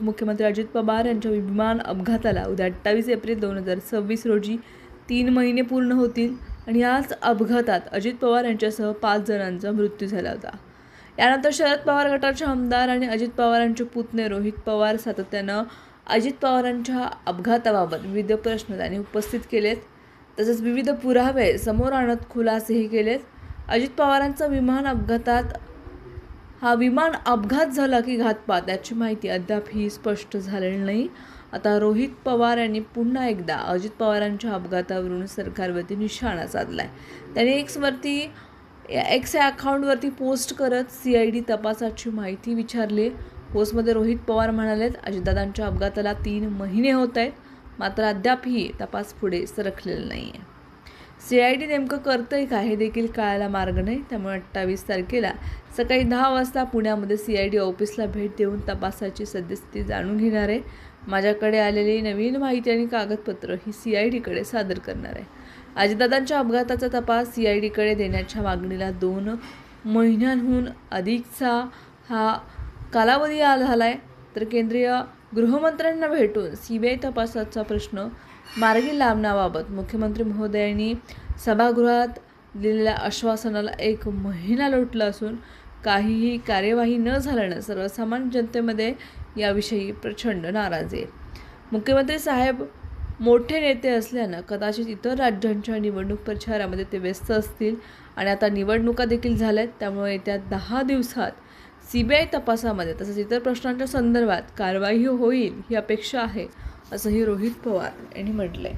मुख्यमंत्री अजित पवार यांच्या विमान अपघाताला उद्या 28 एप्रिल 2026 रोजी 3 महिने पूर्ण होतील आणि याच अपघातात अजित पवार यांच्यासह 5 जणांचा मृत्यू झाला होता. यानंतर शरद पवार गटाचे आमदार आणि अजित पवारांचे पुतणे रोहित पवार सातत्यानं अजित पवारांच्या अपघाताबाबत विविध प्रश्न त्यांनी उपस्थित केलेत. तसेच विविध पुरावे समोर आणत खुलासेही केलेत. अजित पवारांचा विमान अपघात झाला की घातपात याची माहिती अद्यापही स्पष्ट झालेली नाही. आता रोहित पवार यांनी पुन्हा एकदा अजित पवारांच्या अपघातावरून सरकारवरती निशाणा साधलाय. त्यांनी एक्स अकाउंटवरती पोस्ट करत CID तपासाची माहिती विचारली. पोस्टमध्ये रोहित पवार म्हणालेत, अजितदादांच्या अपघाताला 3 महिने होत आहेत, मात्र अद्यापही तपास पुढे सरकलेला नाही आहे. CID नेमकं करतंय काय हे देखील कळायला मार्ग नाही. त्यामुळे 28 तारखेला सकाळी 10 वाजता पुण्यामध्ये CID ऑफिसला भेट देऊन तपासाची सद्यस्थिती जाणून घेणार आहे. माझ्याकडे आलेली नवीन माहिती आणि कागदपत्र ही CIDकडे सादर करणार आहे. अजितदादांच्या अपघाताचा तपास CIDकडे देण्याच्या मागणीला 2 महिन्यांहून अधिकचा हा कालावधी झाला आहे. तर केंद्रीय गृहमंत्र्यांना भेटून CBI तपासाचा प्रश्न मार्गी लावण्याबाबत मुख्यमंत्री महोदयांनी सभागृहात दिलेल्या आश्वासनाला 1 महिना लोटला असून काहीही कार्यवाही न झाल्यानं सर्वसामान्य जनतेमध्ये याविषयी प्रचंड नाराजी आहे. मुख्यमंत्री साहेब मोठे नेते असल्यानं कदाचित इतर राज्यांच्या निवडणूक प्रचारामध्ये ते व्यस्त असतील आणि आता निवडणुका देखील झाल्यात. त्यामुळे येत्या 10 दिवसात CBI तपासामध्ये तसंच इतर प्रश्नांच्या संदर्भात कारवाई होईल ही अपेक्षा आहे, असंही रोहित पवार यांनी म्हटलंय.